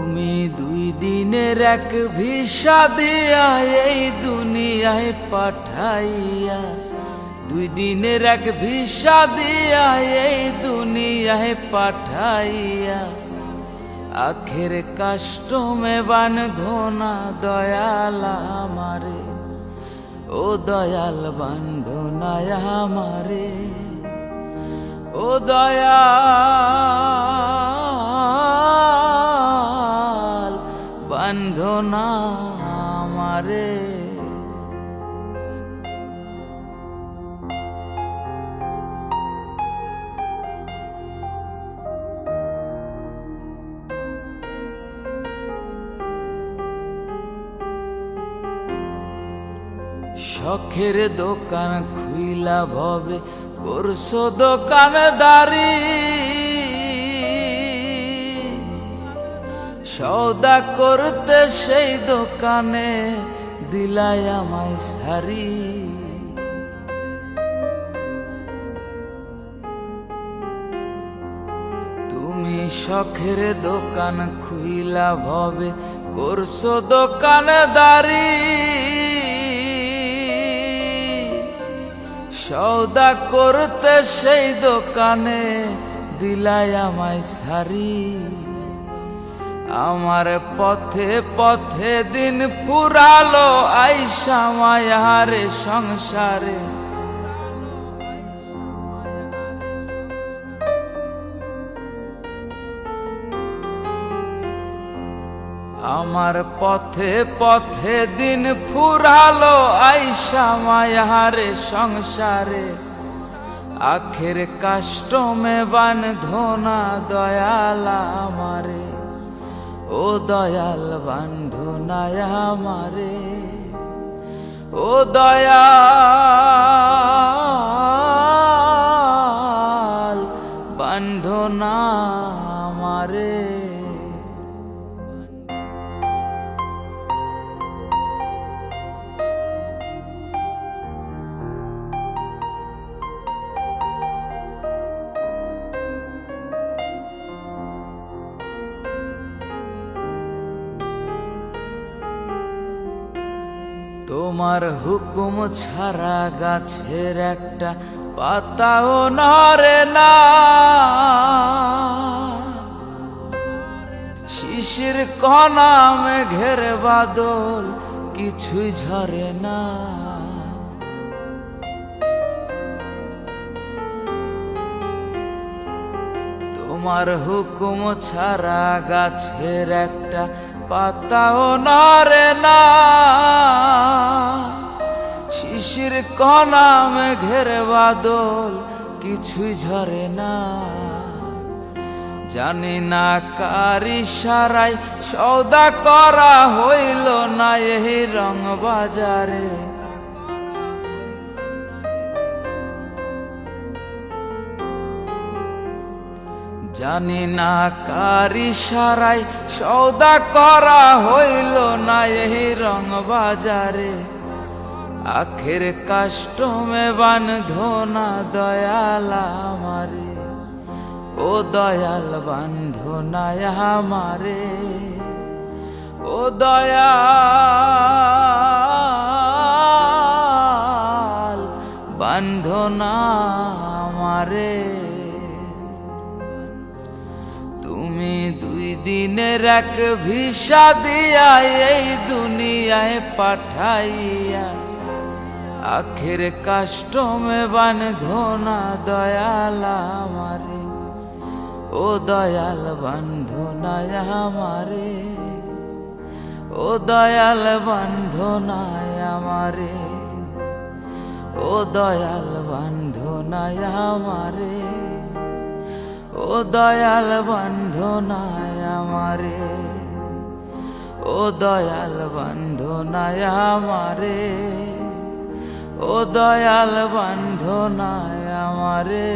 তুমি 2 দিনের এক ভিসা দিয়া এই দুনিয়ায় পাঠাইয়া, 2 দিনের এক ভিসা দিয়া এই দুনিয়ায় পাঠাইয়া, আখের কাস্টমে বাঁধো না দয়াল আমারে, ও দয়াল বাঁধো না আমারে, ও দয়াল বাঁধো না আমারে। শখের দোকান খুইলা ভবে করছো দোকানদারি, সওদা করতে সেই দোকানে দিলাই আমায় সারি। তুমি শখের দোকান খুইলা ভবে করছো দোকানদারি, সওদা করতে সেই দোকানে দিলাই আমায় সারি। আমার পথে পথে দিন ফুরালো আইসা মায়ারে সংসারে, আমার পথে পথে দিন ফুরালো আইসা মায়ারে সংসারে, আখের কাস্টমে বাঁধো না দয়াল আমারে, ও দয়াল বাঁধো না আমারে, ও দয়াল বাঁধো না আমারে। তোমার হুকুম ছাড়া গাছের একটা পাতাও নড়ে না, শিশির কণা মেঘের বাদল কিছুই ঝরে না। তোমার হুকুম ছাড়া গাছের একটা পাতাও নড়ে না, শিশির কণা মেঘের বাদল কিছুই ঝরে না। জানি না কার ইশারায় সওদা করা হইল না এই রং বাজারে, জানি না কার ইশারায় সওদা করা হইল না এই রং বাজারে, আখের কাস্টমে বাঁধো না দয়াল আমারে, ও দয়াল বাঁধো না আমারে, ও দয়াল বাঁধো না আমারে। তুমি 2 দিনের এক ভিসা দিয়া এই দুনিয়ায় পাঠাইয়া, আখের কাস্টমে বাঁধো না দয়াল আমারে, ও দয়াল বাঁধো না আমারে, ও দয়াল বাঁধো না আমারে, ও দয়াল বাঁধো না আমারে, ও দয়াল বাঁধো না আমারে, ও দয়াল বাঁধো না আমারে, ও দয়াল বাঁধো না আমারে।